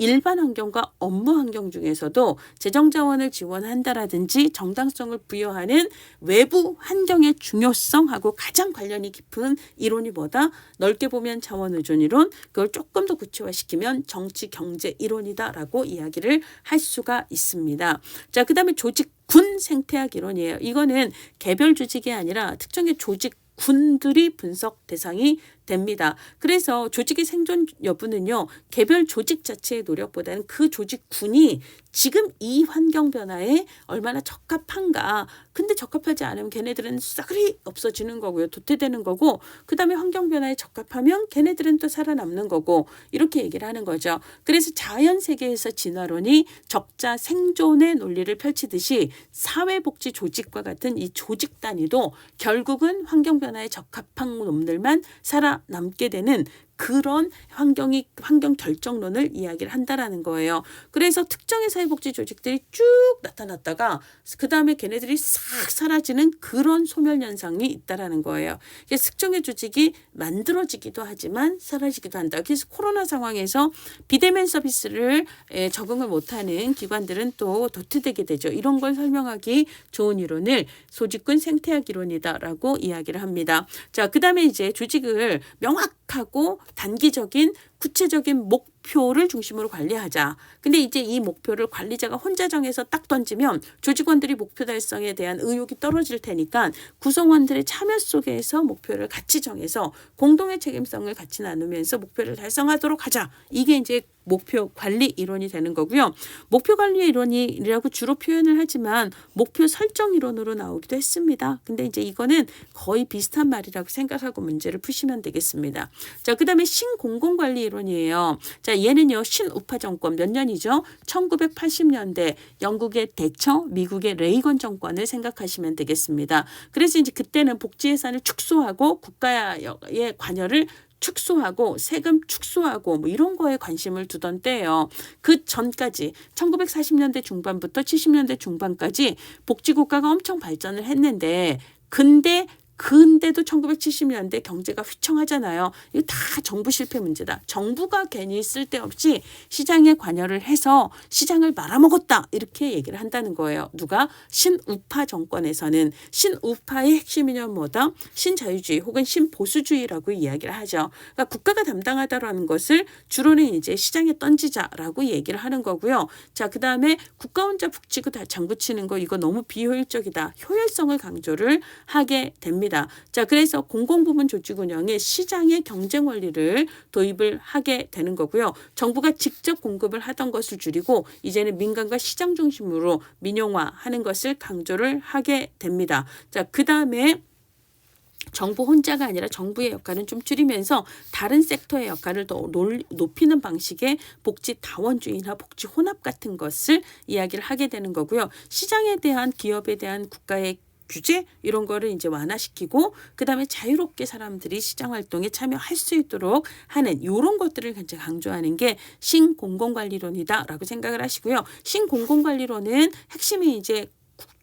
일반 환경과 업무 환경 중에서도 재정자원을 지원한다라든지 정당성을 부여하는 외부 환경의 중요성하고 가장 관련이 깊은 이론이 뭐다? 넓게 보면 자원의존 이론, 그걸 조금 더 구체화시키면 정치 경제 이론이다라고 이야기를 할 수가 있습니다. 자, 그 다음에 조직군 생태학 이론이에요. 이거는 개별 조직이 아니라 특정의 조직 군들이 분석 대상이 됩니다. 그래서 조직의 생존 여부는요, 개별 조직 자체의 노력보다는 그 조직군이 지금 이 환경 변화에 얼마나 적합한가. 근데 적합하지 않으면 걔네들은 싹이 없어지는 거고요. 도태되는 거고, 그 다음에 환경 변화에 적합하면 걔네들은 또 살아남는 거고, 이렇게 얘기를 하는 거죠. 그래서 자연 세계에서 진화론이 적자 생존의 논리를 펼치듯이 사회복지 조직과 같은 이 조직 단위도 결국은 환경 변화에 적합한 놈들만 살아남게 되는 그런 환경 결정론을 이야기를 한다라는 거예요. 그래서 특정의 사회복지 조직들이 쭉 나타났다가 그 다음에 걔네들이 싹 사라지는 그런 소멸 현상이 있다라는 거예요. 특정의 조직이 만들어지기도 하지만 사라지기도 한다. 그래서 코로나 상황에서 비대면 서비스를 적응을 못하는 기관들은 또 도태되게 되죠. 이런 걸 설명하기 좋은 이론을 조직군 생태학 이론이다라고 이야기를 합니다. 자, 그 다음에 이제 조직을 명확하고 단기적인 구체적인 목표를 중심으로 관리하자. 근데 이제 이 목표를 관리자가 혼자 정해서 딱 던지면 조직원들이 목표 달성에 대한 의욕이 떨어질 테니까 구성원들의 참여 속에서 목표를 같이 정해서 공동의 책임성을 같이 나누면서 목표를 달성하도록 하자. 이게 이제 목표 관리 이론이 되는 거고요. 목표 관리 이론이라고 주로 표현을 하지만 목표 설정 이론으로 나오기도 했습니다. 근데 이제 이거는 거의 비슷한 말이라고 생각하고 문제를 푸시면 되겠습니다. 자, 그다음에 신공공관리 이론이에요. 자, 얘는요, 신우파 정권 몇 년이죠? 1980년대 영국의 대처, 미국의 레이건 정권을 생각하시면 되겠습니다. 그래서 이제 그때는 복지 예산을 축소하고 국가의 관여를 축소하고 세금 축소하고 뭐 이런 거에 관심을 두던 때예요. 그 전까지 1940년대 중반부터 70년대 중반까지 복지국가가 엄청 발전을 했는데 근데도 1970년대 경제가 휘청하잖아요. 이거 다 정부 실패 문제다. 정부가 괜히 쓸데없이 시장에 관여를 해서 시장을 말아먹었다. 이렇게 얘기를 한다는 거예요. 누가? 신우파 정권에서는. 신우파의 핵심이냐 뭐다? 신자유주의 혹은 신보수주의라고 이야기를 하죠. 그러니까 국가가 담당하다라는 것을 주로는 이제 시장에 던지자라고 얘기를 하는 거고요. 자, 그 다음에 국가 혼자 북치고 다 장구치는 거 이거 너무 비효율적이다. 효율성을 강조를 하게 됩니다. 자, 그래서 공공부문 조직 운영에 시장의 경쟁 원리를 도입을 하게 되는 거고요. 정부가 직접 공급을 하던 것을 줄이고 이제는 민간과 시장 중심으로 민영화하는 것을 강조를 하게 됩니다. 자, 그 다음에 정부 혼자가 아니라 정부의 역할은 좀 줄이면서 다른 섹터의 역할을 더 높이는 방식의 복지 다원주의나 복지 혼합 같은 것을 이야기를 하게 되는 거고요. 시장에 대한 기업에 대한 국가의 규제 이런 거를 이제 완화시키고 그다음에 자유롭게 사람들이 시장 활동에 참여할 수 있도록 하는 이런 것들을 굉장히 강조하는 게 신공공관리론이다라고 생각을 하시고요. 신공공관리론은 핵심이 이제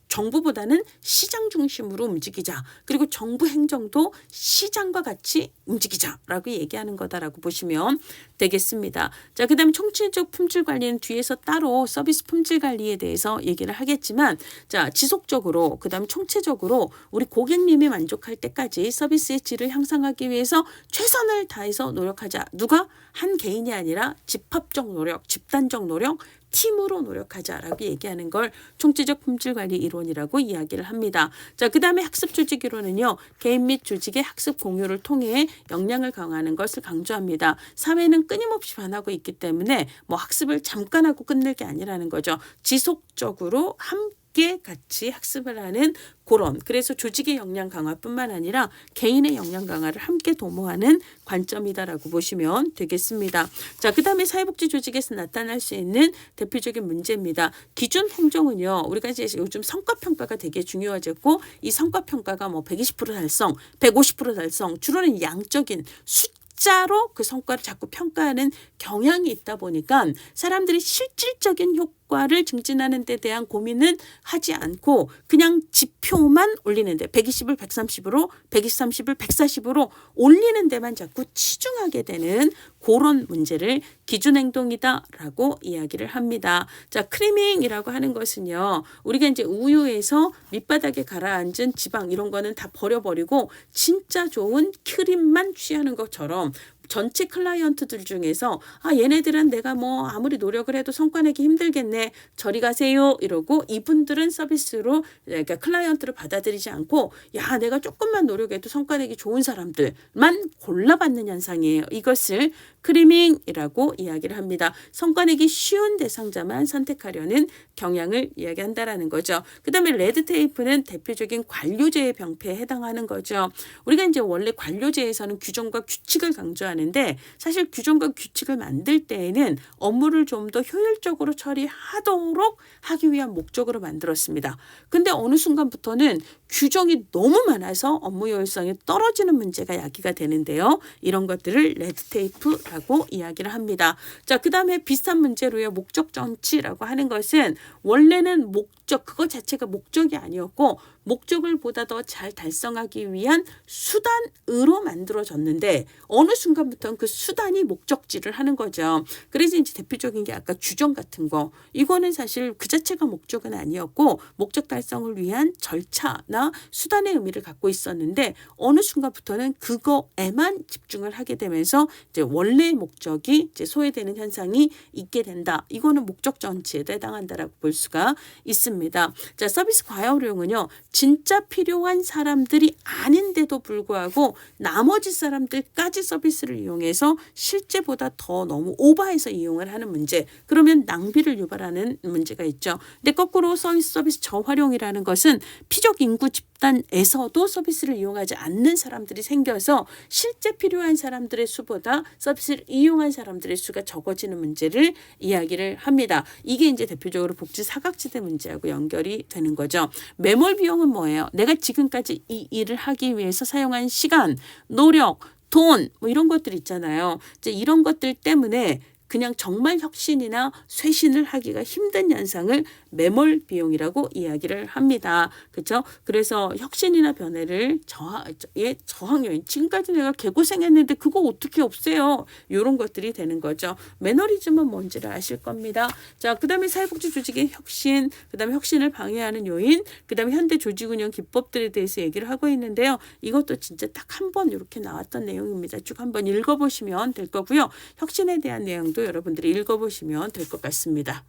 정부보다는 시장 중심으로 움직이자. 그리고 정부 행정도 시장과 같이 움직이자라고 얘기하는 거다라고 보시면 되겠습니다. 자, 그다음에 총체적 품질 관리는 뒤에서 따로 서비스 품질 관리에 대해서 얘기를 하겠지만 자, 지속적으로 그다음에 총체적으로 우리 고객님이 만족할 때까지 서비스의 질을 향상하기 위해서 최선을 다해서 노력하자. 누가? 한 개인이 아니라 집합적 노력, 집단적 노력, 팀으로 노력하자라고 얘기하는 걸 총체적 품질관리 이론이라고 이야기를 합니다. 자, 그 다음에 학습 조직 이론은요. 개인 및 조직의 학습 공유를 통해 역량을 강화하는 것을 강조합니다. 사회는 끊임없이 변하고 있기 때문에 뭐 학습을 잠깐 하고 끝낼 게 아니라는 거죠. 지속적으로 함께 같이 학습을 하는 그런 그래서 조직의 역량 강화뿐만 아니라 개인의 역량 강화를 함께 도모하는 관점이다라고 보시면 되겠습니다. 자, 그 다음에 사회복지 조직에서 나타날 수 있는 대표적인 문제입니다. 기준 행정은요. 우리가 이제 요즘 성과평가가 되게 중요해졌고 이 성과평가가 뭐 120% 달성, 150% 달성 주로는 양적인 숫자로 그 성과를 자꾸 평가하는 경향이 있다 보니까 사람들이 실질적인 효과를 증진하는 데 대한 고민은 하지 않고 그냥 지표만 올리는데 120을 130으로 130을 140으로 올리는 데만 자꾸 치중하게 되는 그런 문제를 기준행동이다라고 이야기를 합니다. 자, 크리밍이라고 하는 것은요. 우리가 이제 우유에서 밑바닥에 가라앉은 지방 이런 거는 다 버려버리고 진짜 좋은 크림만 취하는 것처럼 전체 클라이언트들 중에서 얘네들은 내가 뭐 아무리 노력을 해도 성과 내기 힘들겠네. 저리 가세요. 이러고 이분들은 서비스로 그러니까 클라이언트를 받아들이지 않고 야 내가 조금만 노력해도 성과 내기 좋은 사람들만 골라받는 현상이에요. 이것을 크리밍이라고 이야기를 합니다. 성과 내기 쉬운 대상자만 선택하려는 경향을 이야기한다라는 거죠. 그 다음에 레드테이프는 대표적인 관료제의 병폐에 해당하는 거죠. 우리가 이제 원래 관료제에서는 규정과 규칙을 강조하는데 사실 규정과 규칙을 만들 때에는 업무를 좀 더 효율적으로 처리하도록 하기 위한 목적으로 만들었습니다. 근데 어느 순간부터는 규정이 너무 많아서 업무 효율성이 떨어지는 문제가 야기가 되는데요. 이런 것들을 레드테이프라고 이야기를 합니다. 자, 그 다음에 비슷한 문제로요. 목적 정치라고 하는 것은 원래는 그것 자체가 목적이 아니었고 목적을 보다 더 잘 달성하기 위한 수단으로 만들어졌는데 어느 순간부터는 그 수단이 목적지를 하는 거죠. 그래서 이제 대표적인 게 아까 규정 같은 거 이거는 사실 그 자체가 목적은 아니었고 목적 달성을 위한 절차나 수단의 의미를 갖고 있었는데 어느 순간부터는 그거에만 집중을 하게 되면서 이제 원래의 목적이 이제 소외되는 현상이 있게 된다. 이거는 목적 정치에 해당한다라고 볼 수가 있습니다. 자, 서비스 과열용은요. 진짜 필요한 사람들이 아닌데도 불구하고 나머지 사람들까지 서비스를 이용해서 실제보다 더 너무 오버해서 이용을 하는 문제. 그러면 낭비를 유발하는 문제가 있죠. 근데 거꾸로 서비스 저활용이라는 것은 피적 인구 집단에서도 서비스를 이용하지 않는 사람들이 생겨서 실제 필요한 사람들의 수보다 서비스를 이용한 사람들의 수가 적어지는 문제를 이야기를 합니다. 이게 이제 대표적으로 복지 사각지대 문제하고 연결이 되는 거죠. 매몰 비용은 뭐예요? 내가 지금까지 이 일을 하기 위해서 사용한 시간, 노력, 돈 뭐 이런 것들 있잖아요. 이제 이런 것들 때문에 그냥 정말 혁신이나 쇄신을 하기가 힘든 현상을 매몰 비용이라고 이야기를 합니다. 그렇죠? 그래서 혁신이나 변화를 저항 요인. 지금까지 내가 개고생했는데 그거 어떻게 없애요? 이런 것들이 되는 거죠. 매너리즘은 뭔지를 아실 겁니다. 자, 그다음에 사회복지 조직의 혁신, 그다음에 혁신을 방해하는 요인, 그다음에 현대 조직 운영 기법들에 대해서 얘기를 하고 있는데요. 이것도 진짜 딱 한 번 이렇게 나왔던 내용입니다. 쭉 한번 읽어보시면 될 거고요. 혁신에 대한 내용도 여러분들이 읽어보시면 될 것 같습니다.